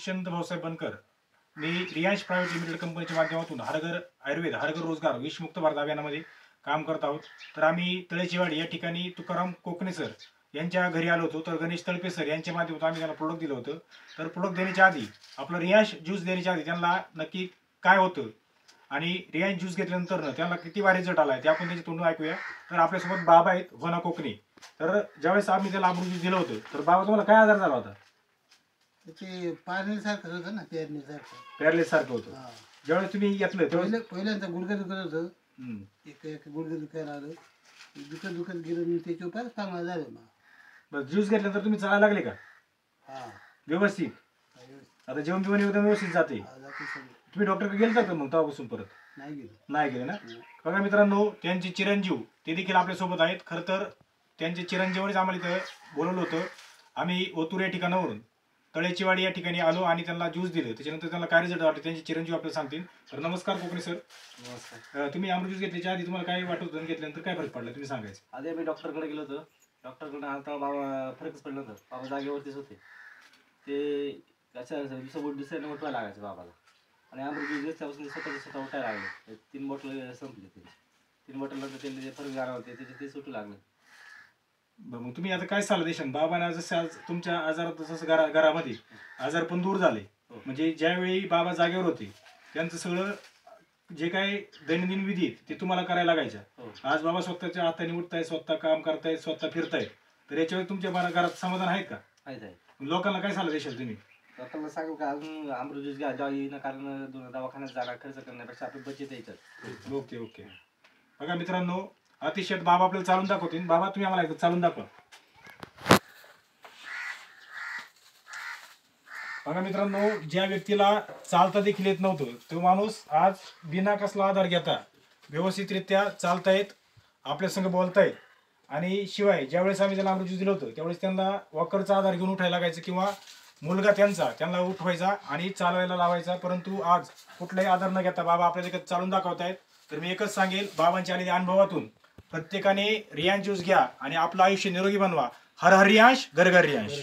दुष्यंत भाऊसाहेब बनकर, मी Riyansh private limited कंपनीच्या माध्यमातून हरघर आयुर्वेद हरघर रोजगार विषमुक्त भारत अभियानामध्ये काम करत आहोत. तर आम्ही तळेचीवाडी या ठिकाणी तुकाराम कोकणे सर यांच्या घरी आलो होतो. तर गणेश तळपे सर यांच्या माध्यमातून आम्ही त्यांना प्रोडक्ट दिलं होतं. तर प्रोडक्ट देण्याच्या आधी आपलं रियांश ज्यूस देण्याच्या आधी त्यांना नक्की काय होतं आणि रियांश ज्यूस घेतल्यानंतर त्यांना किती वार रिझल्ट आलाय ते आपण त्याचे तोंडून ऐकूया. तर आपल्यासोबत बाबा आहेत होना कोकणे. तर ज्यावेळेस आम्ही त्याला अमृत ज्यूस दिलं होतं तर बाबा तुम्हाला काय आजार झाला होता? ते पारणीसारखं होतं ना, पेरणीसारखं. पॅरलेस सारखं होतं. हा. ज्यावेळेस तुम्ही घेतलं त्यावेळेस पहिल्यांदा गुडघं दुखत होतं. एक गुडघं दुखायला आलं, दुखत गेलं मी त्याच्या उपाय चांगला झालं मग. बस ज्यूस घेतल्यानंतर तुम्ही चालायला लागले का हा, व्यवस्थित? व्यवस्थित. आता जेवण बिवण एकदम व्यवस्थित जाते. जाते सगळं. तुम्ही डॉक्टरकडे गेलता का मग तेव्हापासून परत? नाही गेलं. नाही गेले ना. बघा मित्रांनो, त्यांचे चिरंजीव ते देखील आपल्यासोबत आहेत. खरं तर त्यांचे चिरंजीवनेच आम्हाला इथं बोलवलं होतं. आम्ही ओतूर या ठिकाणावरून तळेचीवाडी या ठिकाणी आलो आणि त्यांना ज्यूस दिलं. त्याच्यानंतर त्यांना काय रिझल्ट वाटले त्यांचे चिरंजीव आपल्याला सांगतील. तर नमस्कार कोकणे सर. नमस्कार. तुम्ही अमृत ज्यूस घेतल्याच्या आधी तुम्हाला काय वाटत होतं, घेतल्यानंतर काय फरक पडला तुम्ही सांगायचं? आधी आम्ही डॉक्टरकडे गेलो होतो. डॉक्टरकडे आता बाबा फरकच पडला होता. बाबा जागेवरतीच होते. ते दुसऱ्याने उठवायला लागायचं बाबाला. आणि अमृत ज्यूस घेतल्यापासून स्वतः उठायला लागले. 3 बॉटल संपले ते. 3 बॉटल नंतर त्यांनी जे फरक जाणवते ते सुटू लागले. बरं, मग तुम्ही आता काय सल्ला देशाल बाबांना? जसं आज तुमच्या आजारात जसं घरामध्ये आजार पण दूर झाले, म्हणजे ज्यावेळी बाबा जागेवर होते त्यांचं सगळं जे काही दैनंदिन विधी आहेत ते तुम्हाला करायला लागायच्या. आज बाबा स्वतःच्या हाताने उठतायत, स्वतः काम करतायत, स्वतः फिरतायत. तर याच्यावर तुमच्या घरात समाधान आहेत का? आहे. लोकांना काय सल्ला देशाल तुम्ही? लोकांना सांगू का अजून अमृत ज्यूस घ्या, जेव्हा कारण दवाखान्यात जागा खर्च करण्यापेक्षा आपण बचत यायचं. Okay okay. बघा मित्रांनो, अतिशय बाबा आपल्याला चालून दाखवतील. बाबा तुम्ही आम्हाला एकदा चालून दाखवा. बघा मित्रांनो, ज्या व्यक्तीला चालता देखील येत नव्हतं तो माणूस आज बिना कसला आधार घेता व्यवस्थितरित्या चालतायत, आपल्या संग बोलतायत. आणि शिवाय ज्यावेळेस आम्ही त्याला अमृत ज्यूस दिलं होतं त्यावेळेस त्यांना वॉकरचा आधार घेऊन उठायला लागायचं किंवा मुलगा त्यांना उठवायचा आणि चालवायला लावायचा. परंतु आज कुठलाही आधार न घेता बाबा आपल्याला चालून दाखवतायत. तर मी एकच सांगेल, बाबांच्या आलेल्या अनुभवातून प्रत्येकाने रियांश ज्यूस घ्या आणि आपलं आयुष्य निरोगी बनवा. हर हर रियांश, घर घर रियांश.